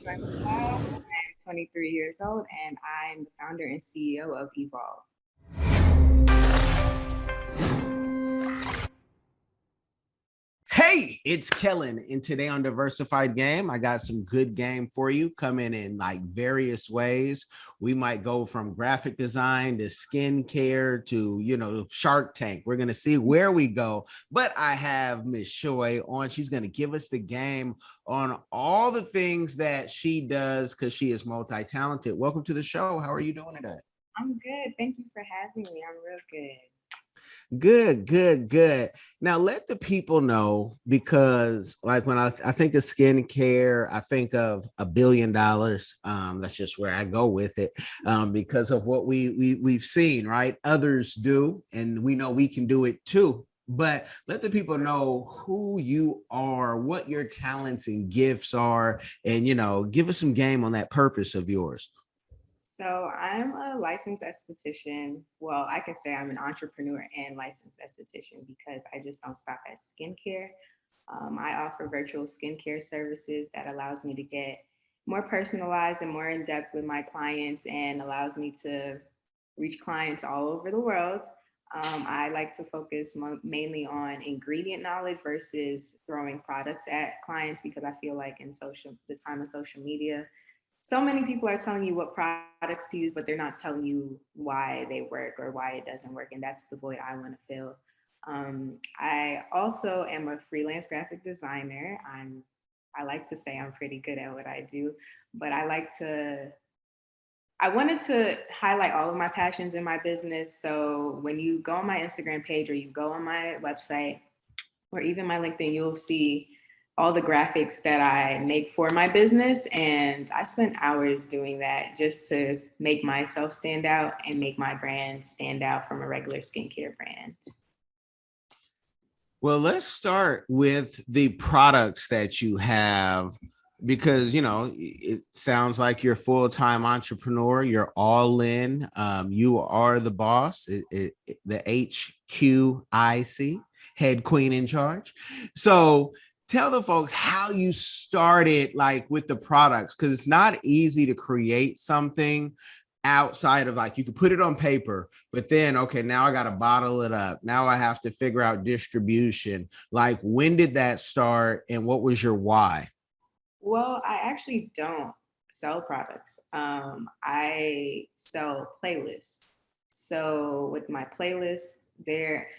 Shoy. I'm 23 years old and I'm the founder and CEO of Evolv. Hey, it's Kellen, and today on Diversified Game, I got some good game for you coming in like various ways. We might go from graphic design to skincare to, Shark Tank. We're going to see where we go. But I have Miss Shoy on. She's going to give us the game on all the things that she does because she is multi-talented. Welcome to the show. How are you doing today? I'm good. Thank you for having me. I'm real good. Good. Now let the people know because like when I think of skincare, I think of $1 billion. That's just where I go with it because of what we've seen, right? Others do, and we know we can do it too. But let the people know who you are, what your talents and gifts are, and give us some game on that purpose of yours. So I'm a licensed esthetician. Well, I can say I'm an entrepreneur and licensed esthetician because I just don't stop at skincare. I offer virtual skincare services that allows me to get more personalized and more in depth with my clients and allows me to reach clients all over the world. I like to focus mainly on ingredient knowledge versus throwing products at clients because I feel like in the time of social media, so many people are telling you what products to use, but they're not telling you why they work or why it doesn't work. And that's the void I want to fill. I also am a freelance graphic designer. I like to say I'm pretty good at what I do, but I wanted to highlight all of my passions in my business. So when you go on my Instagram page or you go on my website or even my LinkedIn, you'll see all the graphics that I make for my business. And I spent hours doing that just to make myself stand out and make my brand stand out from a regular skincare brand. Well, let's start with the products that you have because it sounds like you're a full-time entrepreneur. You're all in. You are the boss, the HQIC, head queen in charge. So tell the folks how you started like with the products because it's not easy to create something outside of like you could put it on paper, but then okay, now I got to bottle it up. Now I have to figure out distribution. Like when did that start and what was your why? Well, I actually don't sell products. I sell playlists. So with my playlists, they're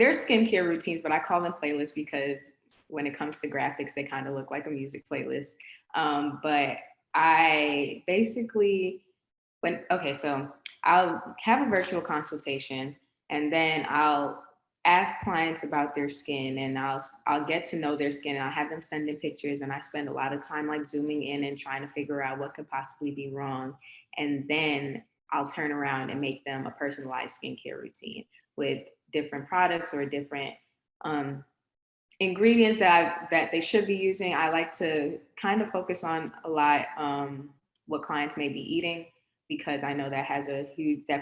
skincare routines, but I call them playlists because when it comes to graphics, they kind of look like a music playlist. But I basically so I'll have a virtual consultation and then I'll ask clients about their skin and I'll get to know their skin and I'll have them send in pictures and I spend a lot of time like zooming in and trying to figure out what could possibly be wrong. And then I'll turn around and make them a personalized skincare routine with different products or different um, ingredients that they should be using. I like to kind of focus on a lot what clients may be eating because I know that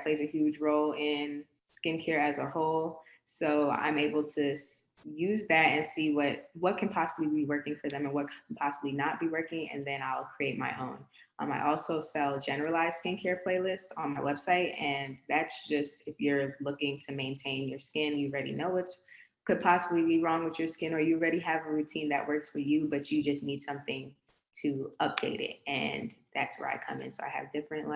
plays a huge role in skincare as a whole. So I'm able to use that and see what can possibly be working for them and what can possibly not be working, and then I'll create my own. I also sell generalized skincare playlists on my website, and that's just if you're looking to maintain your skin, you already know what's could possibly be wrong with your skin, or you already have a routine that works for you, but you just need something to update it. And that's where I come in. So I have different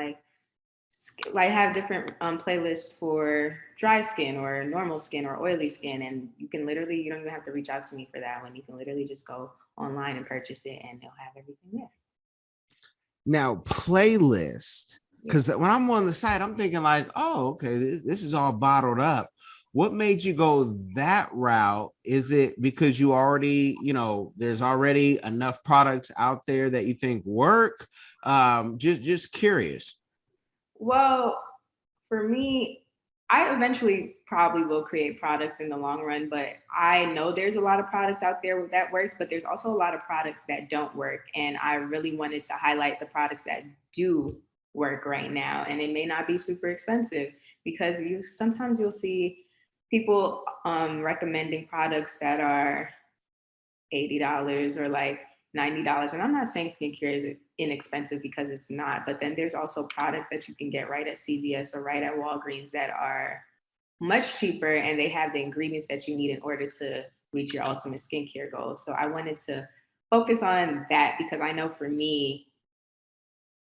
playlists for dry skin or normal skin or oily skin, and you don't even have to reach out to me for that one. You can literally just go online and purchase it, and they'll have everything there. Now playlist, Yeah. because when I'm on the site I'm thinking like, oh okay, this is all bottled up. What made you go that route? Is it because you already, there's already enough products out there that you think work? Just curious. Well, for me, I eventually probably will create products in the long run, but I know there's a lot of products out there that works, but there's also a lot of products that don't work. And I really wanted to highlight the products that do work right now. And it may not be super expensive because sometimes you'll see people recommending products that are $80 or like $90. And I'm not saying skincare is inexpensive, because it's not, but then there's also products that you can get right at CVS or right at Walgreens that are much cheaper, and they have the ingredients that you need in order to reach your ultimate skincare goals. So I wanted to focus on that, because I know for me,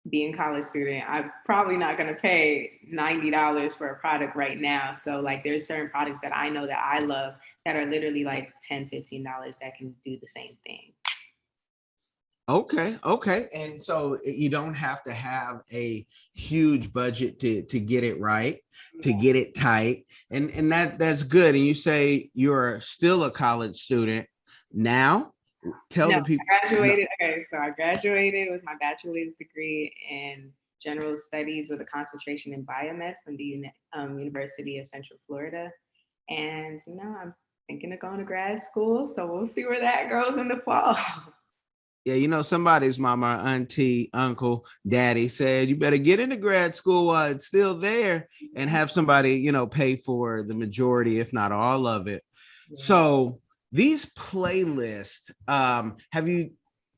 being a college student, I'm probably not going to pay $90 for a product right now. So like there's certain products that I know that I love that are literally like $10, $15 that can do the same thing. Okay, okay. And so you don't have to have a huge budget to get it right, to get it tight. And that's good. And you say you're still a college student now. Tell No, the people. I graduated. Okay, so I graduated with my bachelor's degree in general studies with a concentration in biomed from the University of Central Florida. And I'm thinking of going to grad school. So we'll see where that goes in the fall. Yeah, somebody's mama, auntie, uncle, daddy said, you better get into grad school while it's still there and have somebody, pay for the majority, if not all of it. Yeah. So these playlists,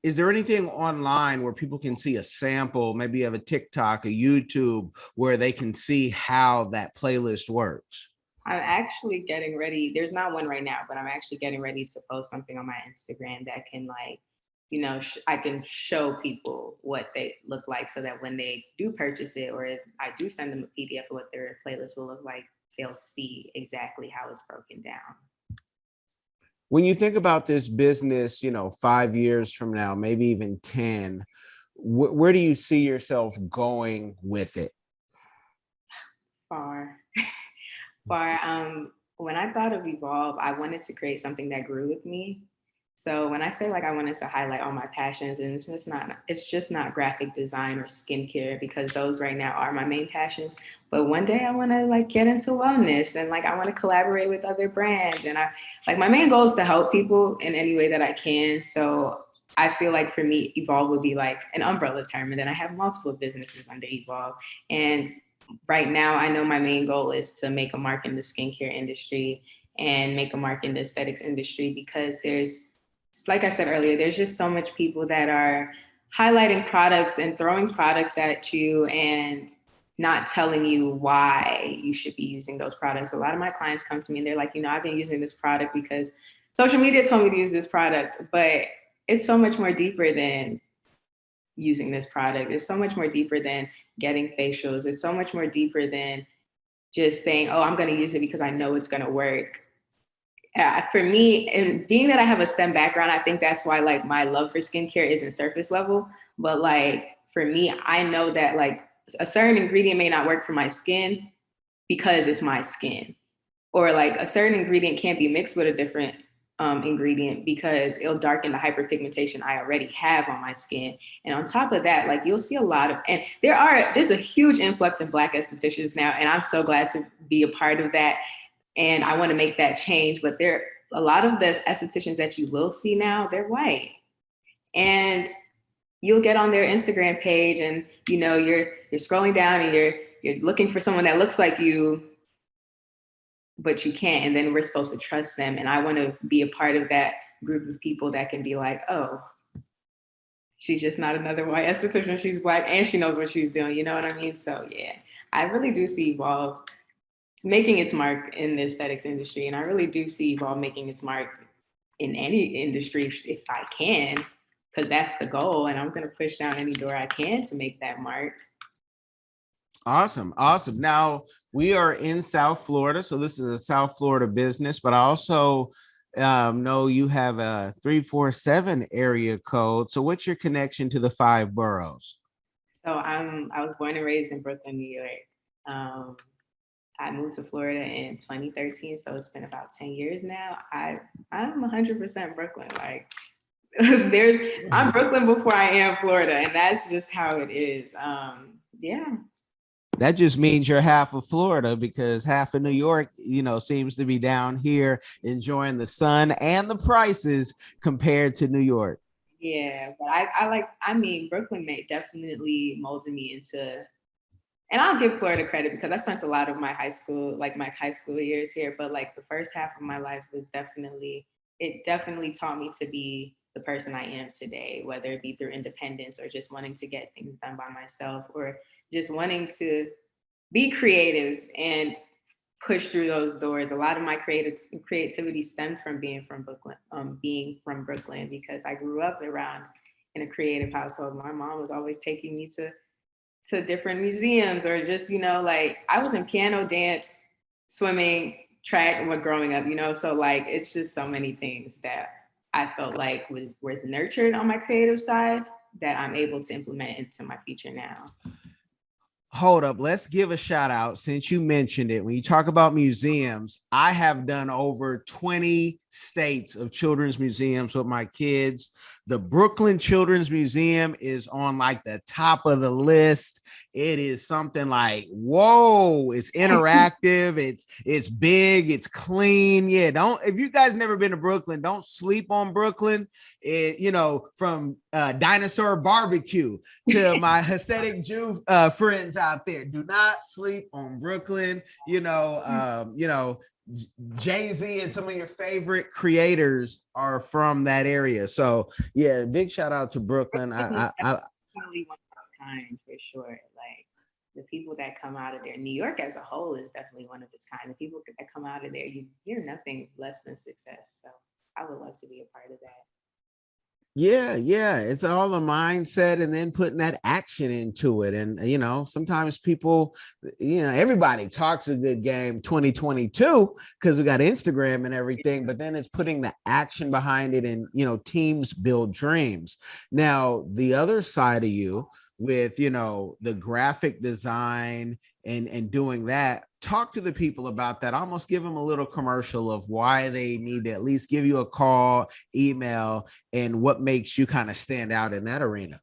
is there anything online where people can see a sample? Maybe you have a TikTok, a YouTube, where they can see how that playlist works? I'm actually getting ready. There's not one right now, but I'm actually getting ready to post something on my Instagram that can I can show people what they look like, so that when they do purchase it, or if I do send them a PDF of what their playlist will look like, they'll see exactly how it's broken down. When you think about this business, 5 years from now, maybe even 10, where do you see yourself going with it? Far. When I thought of Evolv, I wanted to create something that grew with me. So when I say I wanted to highlight all my passions, and it's just not graphic design or skincare, because those right now are my main passions. But one day I want to get into wellness, and I want to collaborate with other brands. And my main goal is to help people in any way that I can. So I feel like for me, Evolv would be an umbrella term. And then I have multiple businesses under Evolv. And right now I know my main goal is to make a mark in the skincare industry and make a mark in the aesthetics industry, because like I said earlier, there's just so much people that are highlighting products and throwing products at you and not telling you why you should be using those products. A lot of my clients come to me and they're like, I've been using this product because social media told me to use this product, but it's so much more deeper than using this product. It's so much more deeper than getting facials. It's so much more deeper than just saying, oh, I'm going to use it because I know it's going to work. For me, and being that I have a STEM background, I think that's why my love for skincare isn't surface level. But for me, I know that a certain ingredient may not work for my skin because it's my skin, or a certain ingredient can't be mixed with a different ingredient because it'll darken the hyperpigmentation I already have on my skin. And on top of that, you'll see a lot of, and there's a huge influx of Black estheticians now, and I'm so glad to be a part of that. And I want to make that change. But a lot of the estheticians that you will see now, they're white. And you'll get on their Instagram page and, you're scrolling down and you're looking for someone that looks like you, but you can't. And then we're supposed to trust them. And I want to be a part of that group of people that can be like, oh, she's just not another white esthetician. She's Black and she knows what she's doing. You know what I mean? So yeah, I really do see Evolv making its mark in the aesthetics industry. And I really do see Evolv making its mark in any industry if I can, because that's the goal. And I'm going to push down any door I can to make that mark. Awesome. Awesome. Now we are in South Florida. So this is a South Florida business, but I also know you have a 347 area code. So what's your connection to the 5 boroughs? So I was born and raised in Brooklyn, New York. I moved to Florida in 2013, so it's been about 10 years now. I'm 100% Brooklyn. I'm Brooklyn before I am Florida, and that's just how it is. Yeah. That just means you're half of Florida, because half of New York, seems to be down here enjoying the sun and the prices compared to New York. Yeah, but Brooklyn definitely molded me into. And I'll give Florida credit because I spent a lot of my high school years here. But the first half of my life was definitely taught me to be the person I am today, whether it be through independence or just wanting to get things done by myself or just wanting to be creative and push through those doors. A lot of my creativity stemmed from being from Brooklyn, because I grew up around in a creative household. My mom was always taking me to different museums, or just, like I was in piano, dance, swimming, track when growing up, so like it's just so many things that I felt like was nurtured on my creative side that I'm able to implement into my future now. Hold up, let's give a shout out since you mentioned it. When you talk about museums, I have done over 20 states of children's museums with my kids. The Brooklyn Children's Museum is on like the top of the list. It is something like, whoa, it's interactive, it's big, it's clean. Yeah, if you guys never been to Brooklyn, don't sleep on Brooklyn. From dinosaur barbecue to my Hasidic Jew friends out there, do not sleep on Brooklyn. Jay-Z and some of your favorite creators are from that area. So yeah, big shout out to Brooklyn. I definitely one of its kind for sure. Like the people that come out of there, New York as a whole is definitely one of its kind. The people that come out of there, you hear nothing less than success. So I would love to be a part of that. Yeah, it's all the mindset and then putting that action into it. And sometimes people, everybody talks a good game 2022 because we got Instagram and everything, but then it's putting the action behind it, and teams build dreams. Now the other side of you with the graphic design and doing that, talk to the people about that. Almost give them a little commercial of why they need to at least give you a call, email, and what makes you kind of stand out in that arena.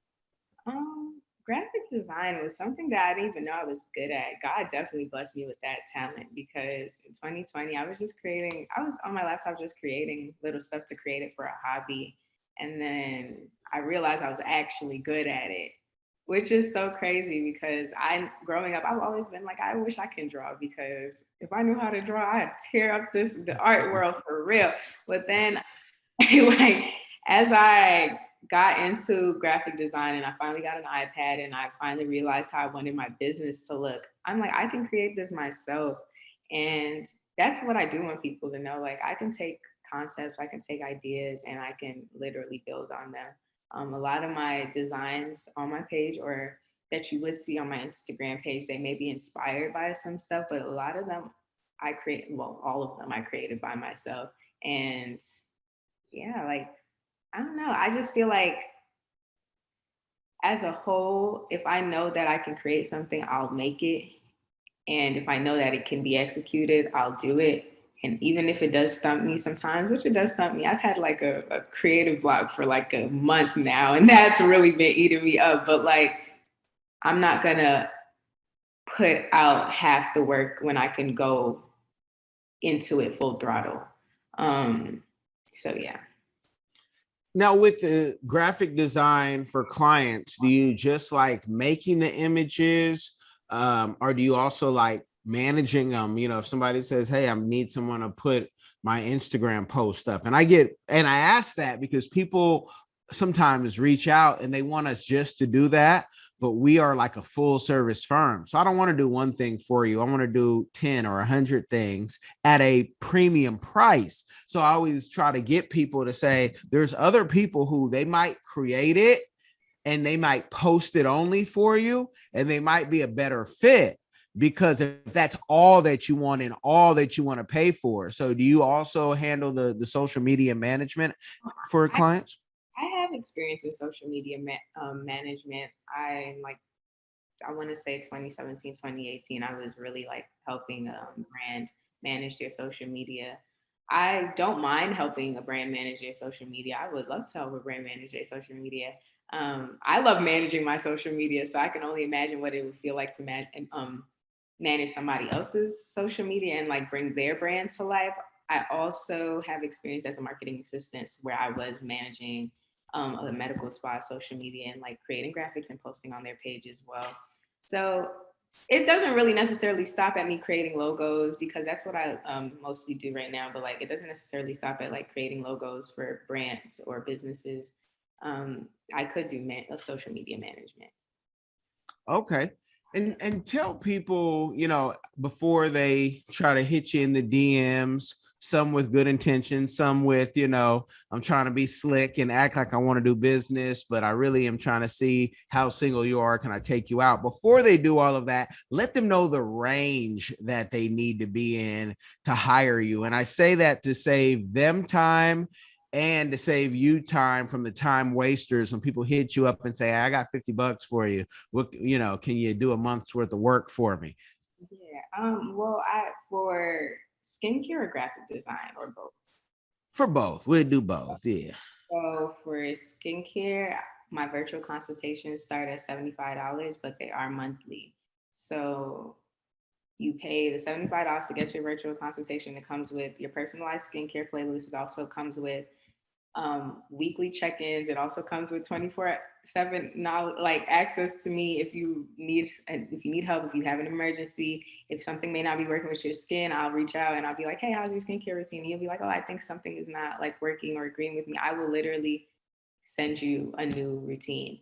Graphic design was something that I didn't even know I was good at. God definitely blessed me with that talent, because in 2020 I was on my laptop just creating little stuff to create it for a hobby, and then I realized I was actually good at it, which is so crazy, because growing up, I've always been like, I wish I can draw, because if I knew how to draw, I'd tear up the art world for real. But then like as I got into graphic design and I finally got an iPad and I finally realized how I wanted my business to look, I'm like, I can create this myself. And that's what I do want people to know. Like, I can take concepts, I can take ideas, and I can literally build on them. A lot of my designs on my page, or that you would see on my Instagram page, they may be inspired by some stuff, but a lot of them all of them I created by myself. And yeah, like, I don't know. I just feel like as a whole, if I know that I can create something, I'll make it. And if I know that it can be executed, I'll do it. And even if it does stump me sometimes, which it does stump me, I've had like a creative block for like a month now, and that's really been eating me up. But like, I'm not gonna put out half the work when I can go into it full throttle. So yeah. Now, with the graphic design for clients, do you just like making the images, or do you also like managing them? If somebody says, hey, I need someone to put my Instagram post up. And I ask that because people sometimes reach out and they want us just to do that, but we are like a full service firm. So I don't want to do one thing for you. I want to do 10 or 100 things at a premium price. So I always try to get people to say, there's other people who they might create it and they might post it only for you, and they might be a better fit, because if that's all that you want and all that you want to pay for. So do you also handle the social media management for clients? I have experience in social media management. I want to say 2017, 2018, I was really like helping brands manage their social media. I don't mind helping a brand manage their social media. I would love to help a brand manage their social media. I love managing my social media, so I can only imagine what it would feel like to manage somebody else's social media and like bring their brand to life. I also have experience as a marketing assistant where I was managing a medical spa social media and like creating graphics and posting on their page as well. So it doesn't really necessarily stop at me creating logos, because that's what I mostly do right now. But like, it doesn't necessarily stop at like creating logos for brands or businesses. I could do social media management. Okay. And tell people, before they try to hit you in the DMs, some with good intentions, some with, I'm trying to be slick and act like I want to do business, but I really am trying to see how single you are. Can I take you out? Before they do all of that, let them know the range that they need to be in to hire you. And I say that to save them time and to save you time from the time wasters when people hit you up and say, I got $50 for you. What, can you do a month's worth of work for me? Yeah. Well, for skincare or graphic design, or both? For both. We'll do both. Yeah. So for skincare, my virtual consultations start at $75, but they are monthly. So you pay the $75 to get your virtual consultation. It comes with your personalized skincare playlist. It also comes with weekly check-ins. It also comes with 24/7 knowledge, like access to me if you need help, if you have an emergency, if something may not be working with your skin, I'll reach out and I'll be like, hey, how's your skincare routine? And you'll be like, oh, I think something is not like working or agreeing with me. I will literally send you a new routine.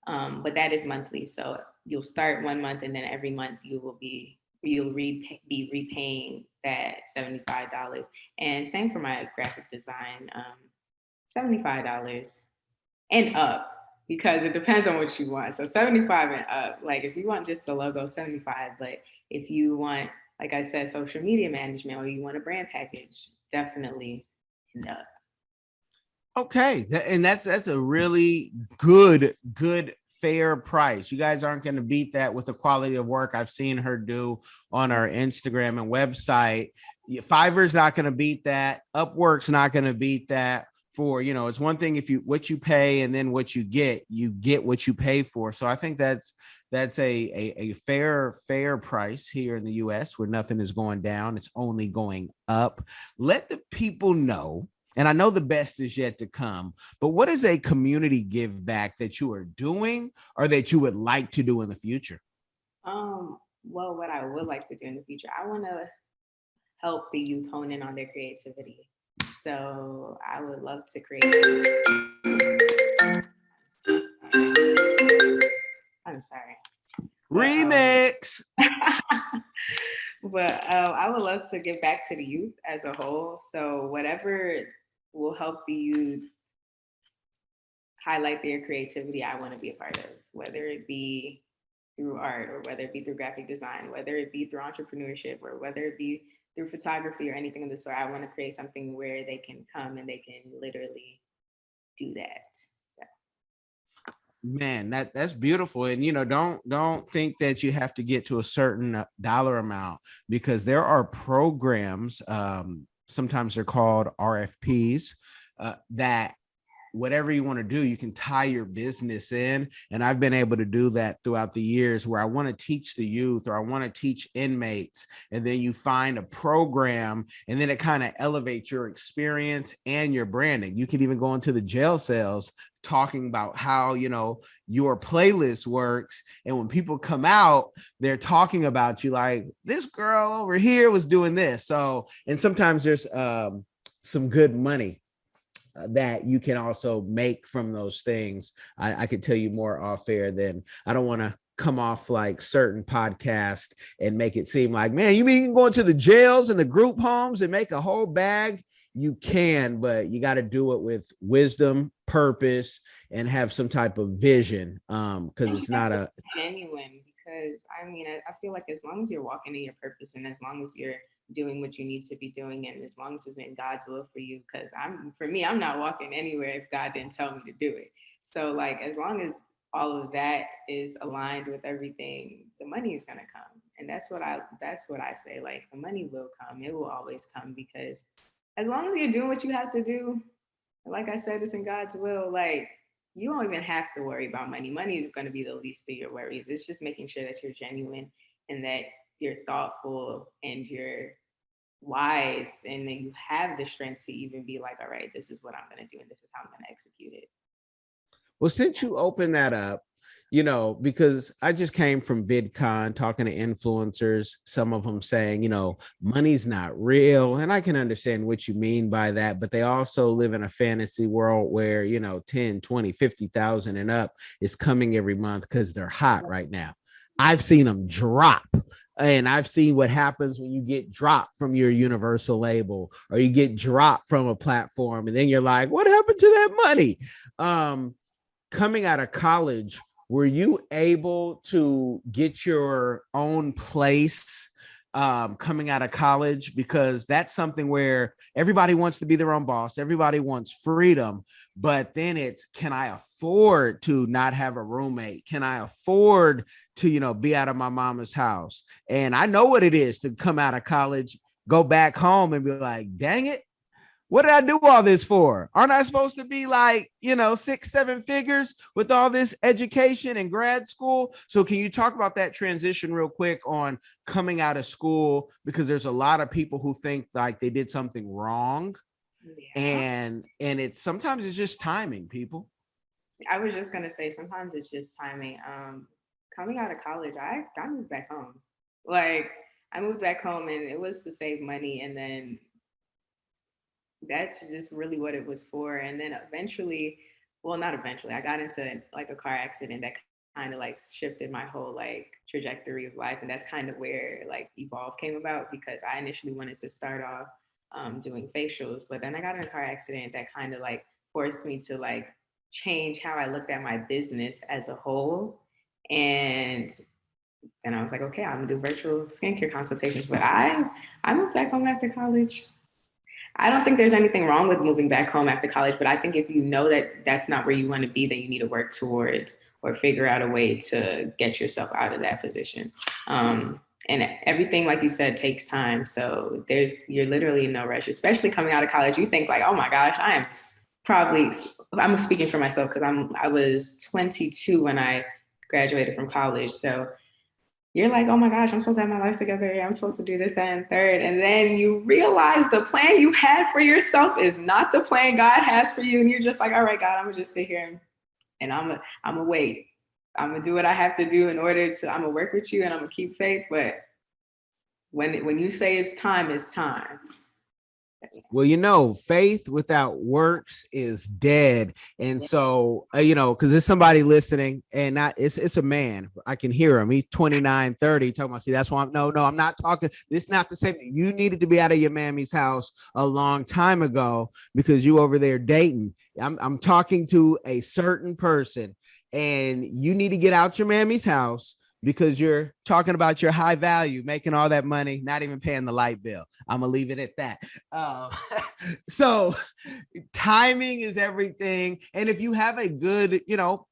But that is monthly. So you'll start 1 month, and then every month you'll be repaying that $75. And same for my graphic design. $75 and up, because it depends on what you want. So 75 and up. Like if you want just the logo, 75. But if you want, like I said, social media management, or you want a brand package, definitely and up. Okay. And that's a really good fair price. You guys aren't going to beat that with the quality of work I've seen her do on our Instagram and website. Fiverr's not going to beat that. Upwork's not going to beat that. For, it's one thing if what you pay and then what you get what you pay for. So I think that's a fair price here in the US, where nothing is going down. It's only going up. Let the people know. And I know the best is yet to come, but what is a community give back that you are doing or that you would like to do in the future? Well, what I would like to do in the future, I want to help the youth hone in on their creativity. So I would love to create. I'm sorry. Remix. But I would love to give back to the youth as a whole. So whatever will help the youth highlight their creativity, I want to be a part of, whether it be through art, or whether it be through graphic design, whether it be through entrepreneurship, or whether it be through photography or anything of the sort. I want to create something where they can come and they can literally do that. Man, that's beautiful. And don't think that you have to get to a certain dollar amount, because there are programs, sometimes they're called RFPs, that whatever you want to do, you can tie your business in. And I've been able to do that throughout the years, where I want to teach the youth, or I want to teach inmates, and then you find a program, and then it kind of elevates your experience and your branding. You can even go into the jail cells talking about how, your playlist works. And when people come out, they're talking about you like, this girl over here was doing this. So, and sometimes there's some good money that you can also make from those things. I could tell you more off air. Than I don't want to come off like certain podcasts and make it seem like, man, you mean you can go into the jails and the group homes and make a whole bag? You can, but you got to do it with wisdom, purpose, and have some type of vision. Because it's not a genuine. Because I feel like as long as you're walking in your purpose, and as long as you're doing what you need to be doing, and as long as it's in God's will for you, because I'm not walking anywhere if God didn't tell me to do it. So like, as long as all of that is aligned with everything, the money is gonna come. And that's what I say. Like, the money will come. It will always come, because as long as you're doing what you have to do, like I said, it's in God's will. Like, you don't even have to worry about money. Money is going to be the least of your worries. It's just making sure that you're genuine, and that you're thoughtful, and you're wise, and then you have the strength to even be like, all right, this is what I'm going to do, and this is how I'm going to execute it. Well, since you open that up, Because I just came from VidCon talking to influencers, some of them saying, money's not real. And I can understand what you mean by that, but they also live in a fantasy world where, 10, 20, 50,000 and up is coming every month because they're hot right now. I've seen them drop. And I've seen what happens when you get dropped from your Universal label or you get dropped from a platform. And then you're like, what happened to that money? Coming out of college, were you able to get your own place coming out of college? Because that's something where everybody wants to be their own boss. Everybody wants freedom, but then it's, can I afford to not have a roommate? Can I afford to, be out of my mama's house? And I know what it is to come out of college, go back home and be like, dang it, what did I do all this for? Aren't I supposed to be like, 6-7 figures with all this education and grad school? So can you talk about that transition real quick on coming out of school? Because there's a lot of people who think like they did something wrong. Yeah. And it's sometimes it's just timing, people. I was just going to say, sometimes it's just timing. Coming out of college, I moved back home. Like I moved back home and it was to save money. And then that's just really what it was for. And then eventually, well, not eventually, I got into like a car accident that kind of like shifted my whole like trajectory of life. And that's kind of where like Evolv came about, because I initially wanted to start off doing facials, but then I got in a car accident that kind of like forced me to like change how I looked at my business as a whole. And then I was like, okay, I'm gonna do virtual skincare consultations. But I moved back home after college. I don't think there's anything wrong with moving back home after college, but I think if you know that that's not where you want to be, then you need to work towards or figure out a way to get yourself out of that position. And everything, like you said, takes time. So you're literally in no rush, especially coming out of college. You think like, oh my gosh, I'm speaking for myself because I was 22 when I graduated from college. So you're like, oh my gosh, I'm supposed to have my life together. I'm supposed to do this, that, and third. And then you realize the plan you had for yourself is not the plan God has for you. And you're just like, all right, God, I'm gonna just sit here and I'm gonna wait. I'm gonna do what I have to do I'm gonna work with you and I'm gonna keep faith. But when you say it's time, it's time. Well, faith without works is dead. And so, because there's somebody listening and it's a man. I can hear him. He's 29, 30 talking about, see, that's why I'm not talking. It's not the same thing. You needed to be out of your mammy's house a long time ago because you over there dating. I'm talking to a certain person and you need to get out your mammy's house because you're talking about your high value, making all that money, not even paying the light bill. I'm going to leave it at that. So timing is everything. And if you have a good,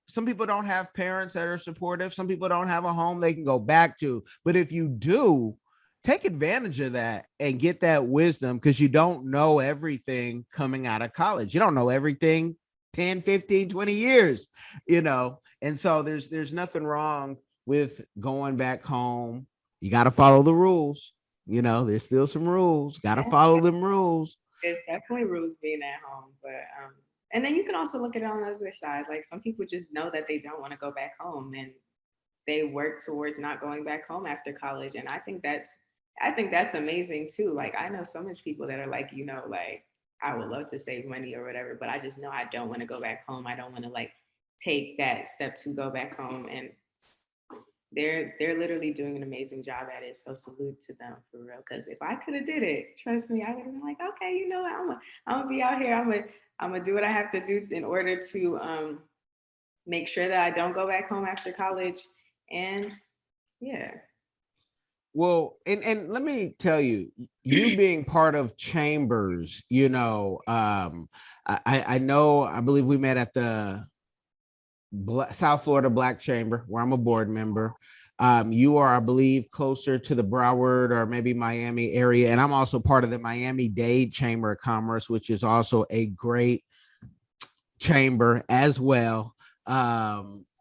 some people don't have parents that are supportive. Some people don't have a home they can go back to. But if you do, take advantage of that and get that wisdom, because you don't know everything coming out of college. You don't know everything 10, 15, 20 years, and so there's nothing wrong with going back home. You got to follow the rules. There's still some rules. Got to follow them rules. There's definitely rules being at home, but and then you can also look at it on the other side. Like some people just know that they don't want to go back home and they work towards not going back home after college. And I think that's amazing too. Like I know so much people that are like, like I would love to save money or whatever, but I just know I don't want to go back home. I don't want to like take that step to go back home. And they're literally doing an amazing job at it. So salute to them for real. Because if I could have did it, trust me, I would have been like, okay, you know what, I'm gonna be out here. I'm gonna do what I have to do in order to make sure that I don't go back home after college. And yeah. Well, and let me tell you, you being part of chambers, I know, I believe we met at the South Florida Black Chamber, where I'm a board member. You are, I believe, closer to the Broward or maybe Miami area. And I'm also part of the Miami-Dade Chamber of Commerce, which is also a great chamber as well.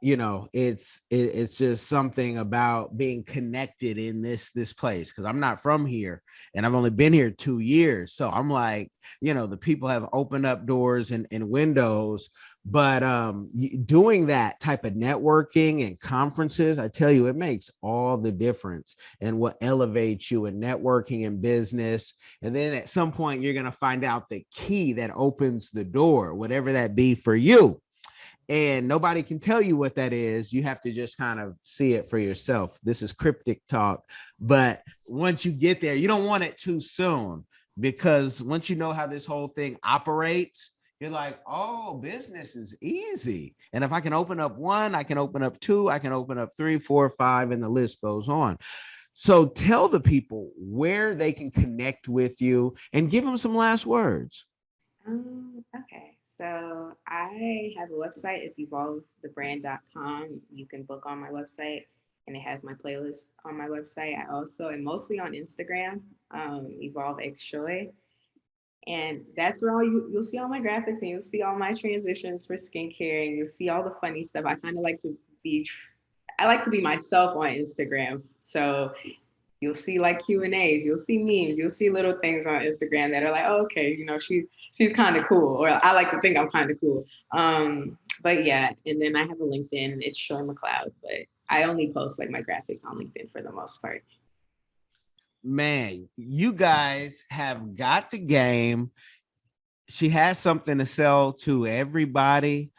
you know, it's just something about being connected in this place, because I'm not from here and I've only been here 2 years. So I'm like, you know, the people have opened up doors and windows. But doing that type of networking and conferences, I tell you, it makes all the difference and what elevates you in networking and business. And then at some point you're going to find out the key that opens the door, whatever that be for you, and nobody can tell you what that is. You have to just kind of see it for yourself. This is cryptic talk, but once you get there, you don't want it too soon, because once you know how this whole thing operates, you're like, oh, business is easy. And if I can open up one, I can open up two, I can open up three, four, five, and the list goes on. So tell the people where they can connect with you and give them some last words. Okay. So I have a website. It's evolvthebrand.com. You can book on my website, and it has my playlist on my website. I also am mostly on Instagram, Evolv X Shoy. And that's where you'll see all my graphics, and you'll see all my transitions for skincare, and you'll see all the funny stuff. I like to be myself on Instagram. So you'll see like Q&As, you'll see memes, you'll see little things on Instagram that are like, oh, okay, you know, she's kind of cool, or I like to think I'm kind of cool. But yeah, and then I have a LinkedIn, it's Shoy Mcleod, but I only post like my graphics on LinkedIn for the most part. Man, you guys have got the game. She has something to sell to everybody.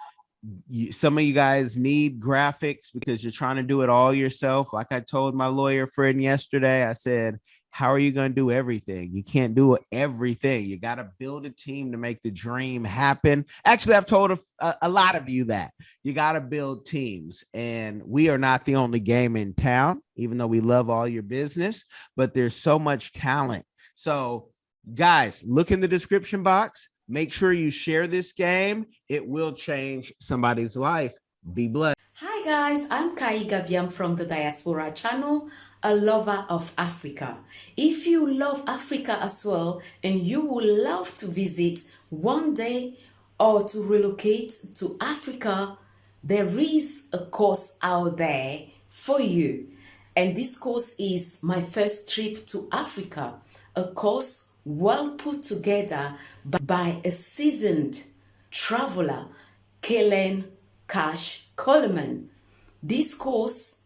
Some of you guys need graphics because you're trying to do it all yourself. Like I told my lawyer friend yesterday, I said, how are you going to do everything? You can't do everything. You got to build a team to make the dream happen. Actually, I've told a lot of you that you got to build teams, and we are not the only game in town, even though we love all your business, but there's so much talent. So guys, look in the description box. Make sure you share this game. It will change somebody's life. Be blessed. Hi guys, I'm Kai Gabiam from the Diaspora channel, a lover of Africa. If you love Africa as well and you would love to visit one day or to relocate to Africa, there is a course out there for you. And this course is My First Trip to Africa, a course well put together by a seasoned traveler, Kellen Cash Coleman. This course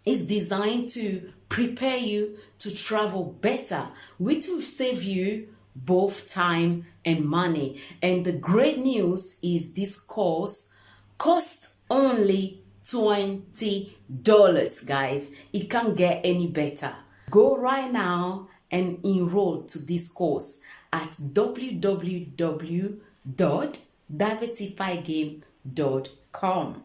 is designed to prepare you to travel better, which will save you both time and money. And the great news is this course costs only $20, guys. It can't get any better. Go right now and enroll to this course at www.diversifygame.com.